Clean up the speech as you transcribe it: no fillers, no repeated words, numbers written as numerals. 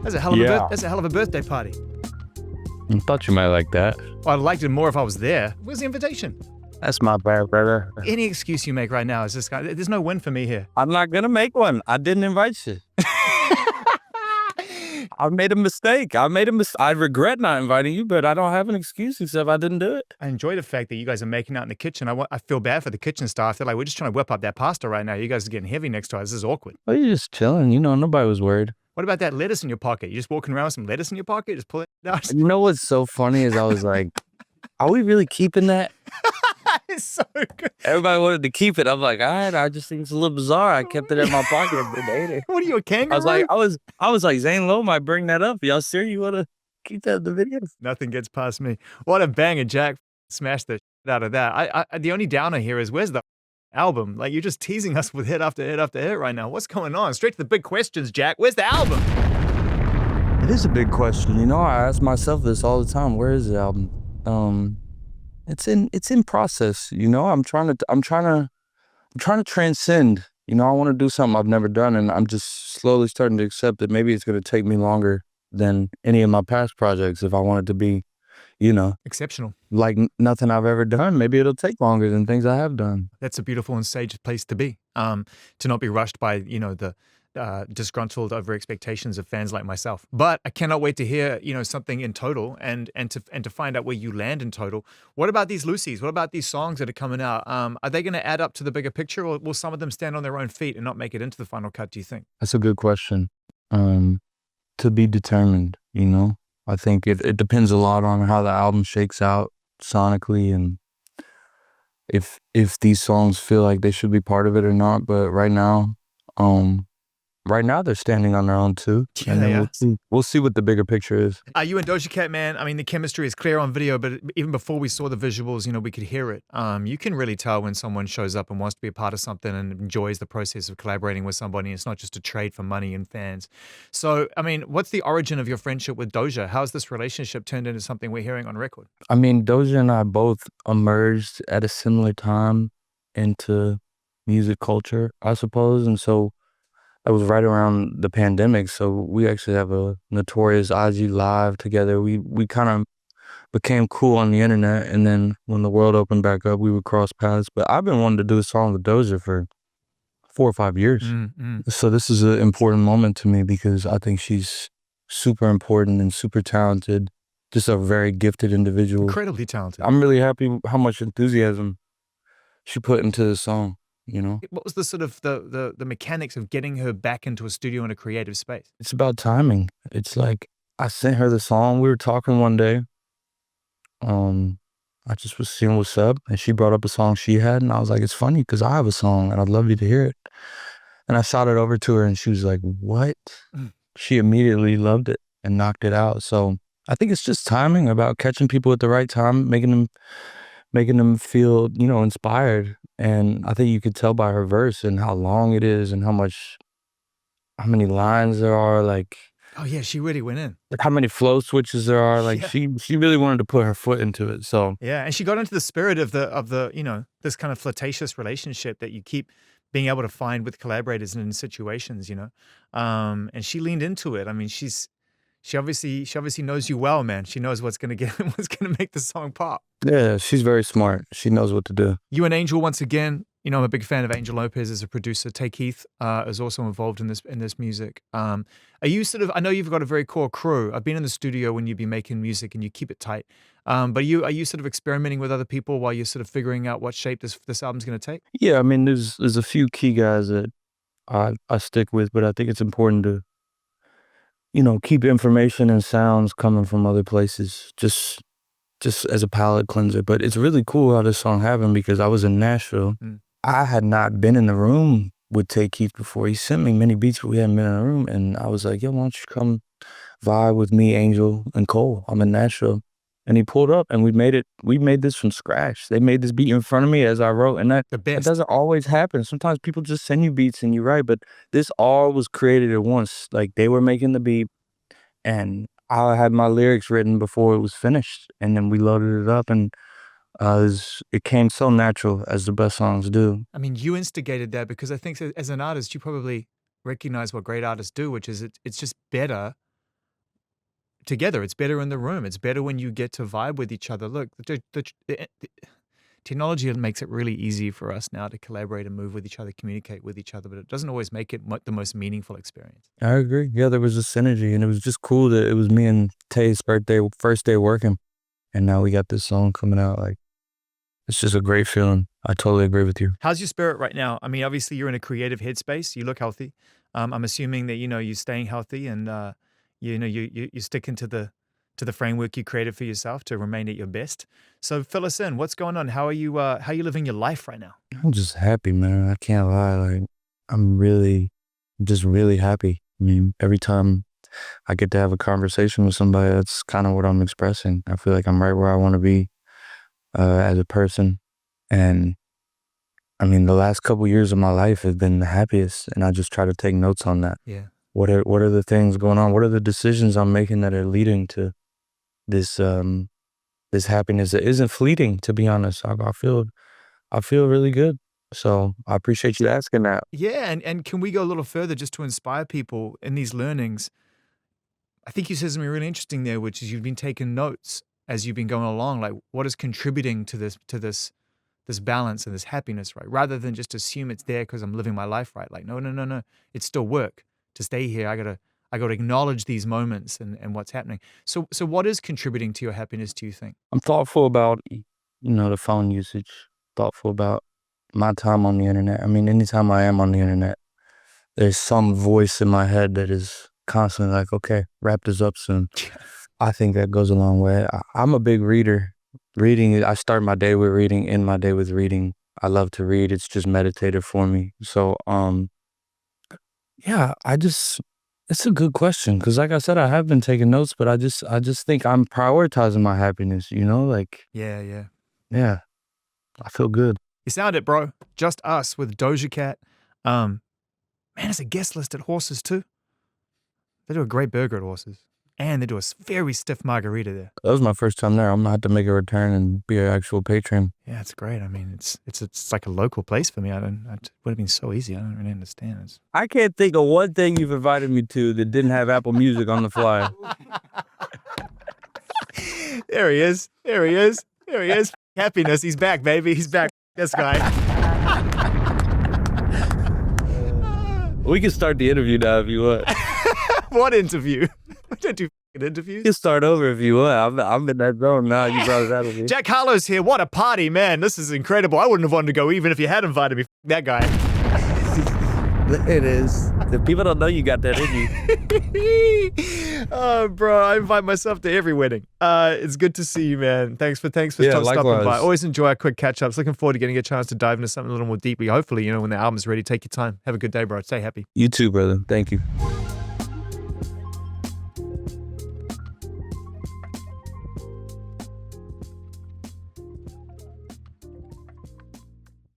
That's a hell of Yeah. that's a hell of a birthday party. I thought you might like that. Well, I'd liked it more if I was there. Where's the invitation? That's my bad, brother. Any excuse you make right now is this guy. There's no win for me here. I'm not gonna make one. I didn't invite you. I made a mistake. I regret not inviting you, but I don't have an excuse except I didn't do it. I enjoy the fact that you guys are making out in the kitchen. I feel bad for the kitchen staff. They're like, we're just trying to whip up that pasta right now. You guys are getting heavy next to us. This is awkward. Well, you're just chilling. Nobody was worried. What about that lettuce in your pocket? You just walking around with some lettuce in your pocket? Just pull it out? You know what's so funny is I was like, are we really keeping that? It's so good. Everybody wanted to keep it. I'm like, all right, I just think it's a little bizarre. I kept it in my pocket and ate it. What are you, a kangaroo? I was like, Zane Lowe might bring that up. Y'all sure you want to keep that in the video? Nothing gets past me. What a banger, Jack. Smashed the shit out of that. The only downer here is where's the album? Like, you're just teasing us with hit after hit after hit right now. What's going on? Straight to the big questions, Jack. Where's the album? It is a big question. I ask myself this all the time. Where is the album? It's in process. I'm trying to transcend. I want to do something I've never done, and I'm just slowly starting to accept that maybe it's going to take me longer than any of my past projects if I want it to be, exceptional, like nothing I've ever done. Maybe it'll take longer than things I have done. That's a beautiful and sage place to be. To not be rushed by the disgruntled over expectations of fans like myself. But I cannot wait to hear something in total and to find out where you land in total. What about these Lucy's? What about these songs that are coming out? Are they going to add up to the bigger picture, or will some of them stand on their own feet and not make it into the final cut, do you think? That's a good question. To be determined. I think it depends a lot on how the album shakes out sonically and if these songs feel like they should be part of it or not. But right now they're standing on their own too. Yeah, and they then we'll see what the bigger picture is. You and Doja Cat, man, I mean, the chemistry is clear on video, but even before we saw the visuals, we could hear it. You can really tell when someone shows up and wants to be a part of something and enjoys the process of collaborating with somebody. It's not just a trade for money and fans. So, I mean, what's the origin of your friendship with Doja? How's this relationship turned into something we're hearing on record? I mean, Doja and I both emerged at a similar time into music culture, I suppose. And so it was right around the pandemic, so we actually have a notorious IG live together. We kind of became cool on the internet, and then when the world opened back up, we would cross paths. But I've been wanting to do a song with Doja for 4 or 5 years. So this is an important moment to me because I think she's super important and super talented, just a very gifted individual. Incredibly talented. I'm really happy how much enthusiasm she put into the song. What was the sort of the mechanics of getting her back into a studio in a creative space? It's about timing. It's like I sent her the song. We were talking one day. I just was seeing what's up, and she brought up a song she had, and I was like, it's funny because I have a song and I'd love you to hear it. And I shot it over to her, and she was like, what? She immediately loved it and knocked it out. So I think it's just timing, about catching people at the right time, making them feel, inspired. And I think you could tell by her verse and how long it is and how many lines there are, like. Oh yeah, she really went in. Like how many flow switches there are. Like she really wanted to put her foot into it. So yeah, and she got into the spirit of the this kind of flirtatious relationship that you keep being able to find with collaborators and in situations, and she leaned into it. I mean, she obviously knows you well, man. She knows what's gonna make the song pop. Yeah, she's very smart. She knows what to do. You and Angel, once again, I'm a big fan of Angel Lopez as a producer. Tay Keith is also involved in this music. Are you I know you've got a very core crew. I've been in the studio when you'd be making music and you keep it tight. But are you sort of experimenting with other people while you're sort of figuring out what shape this album's gonna take? Yeah, I mean, there's a few key guys that I stick with, but I think it's important to keep information and sounds coming from other places, just as a palate cleanser. But it's really cool how this song happened because I was in Nashville. I had not been in the room with Tay Keith before. He sent me many beats, but we hadn't been in a room. And I was like, yo, why don't you come vibe with me, Angel, and Cole? I'm in Nashville. And he pulled up and we made this from scratch. They made this beat in front of me as I wrote. And that doesn't always happen. Sometimes people just send you beats and you write, but this all was created at once. Like they were making the beat and I had my lyrics written before it was finished. And then we loaded it up and it came so natural, as the best songs do. I mean, you instigated that because I think as an artist, you probably recognize what great artists do, which is it's just better together. It's better in the room. It's better when you get to vibe with each other. Look, the technology makes it really easy for us now to collaborate and move with each other, communicate with each other, but it doesn't always make it the most meaningful experience. I agree. Yeah, there was a synergy, and it was just cool that it was me and Tay's first day working, and now we got this song coming out. Like, it's just a great feeling. I totally agree with you. How's your spirit right now? I mean, obviously you're in a creative headspace. You look healthy. I'm assuming that you're staying healthy, and you're sticking to the framework you created for yourself to remain at your best. So fill us in. What's going on? How are you living your life right now? I'm just happy, man. I can't lie. Like, I'm just really happy. I mean, every time I get to have a conversation with somebody, that's kind of what I'm expressing. I feel like I'm right where I want to be as a person. And I mean, the last couple years of my life have been the happiest, and I just try to take notes on that. Yeah. What are the things going on? What are the decisions I'm making that are leading to this this happiness that isn't fleeting? To be honest, I feel really good. So I appreciate you asking that. Yeah, and can we go a little further just to inspire people in these learnings? I think you said something really interesting there, which is you've been taking notes as you've been going along. Like, what is contributing to this balance and this happiness, right? Rather than just assume it's there because I'm living my life right. Like, no. It's still work to stay here. I gotta acknowledge these moments and what's happening. So what is contributing to your happiness, do you think? I'm thoughtful about, the phone usage, thoughtful about my time on the internet. I mean, anytime I am on the internet, there's some voice in my head that is constantly like, okay, wrap this up soon. I think that goes a long way. I'm a big reader. Reading, I start my day with reading, end my day with reading. I love to read. It's just meditative for me. So, yeah, it's a good question. Cause like I said, I have been taking notes, but I just think I'm prioritizing my happiness, like, Yeah. yeah, I feel good. You sound it, bro. Just Us with Doja Cat. Man, it's a guest list at Horses too. They do a great burger at Horses. And they do a very stiff margarita there. That was my first time there. I'm gonna have to make a return and be an actual patron. Yeah, it's great. I mean, it's like a local place for me. It would have been so easy. I don't really understand. I can't think of one thing you've invited me to that didn't have Apple Music on the flyer. There he is. Happiness. He's back, baby. He's back. This guy. We can start the interview now if you want. What interview? We don't do interviews. You can start over if you want. I'm in that zone now. You brought it out of me. Jack Harlow's here. What a party, man. This is incredible. I wouldn't have wanted to go even if you had invited me. That guy. It is. The people don't know you got that in you. Oh, bro, I invite myself to every wedding. It's good to see you, man. Thanks for stopping by. Always enjoy our quick catch-ups. Looking forward to getting a chance to dive into something a little more deeply. Hopefully, when the album's ready, take your time. Have a good day, bro. Stay happy. You too, brother. Thank you.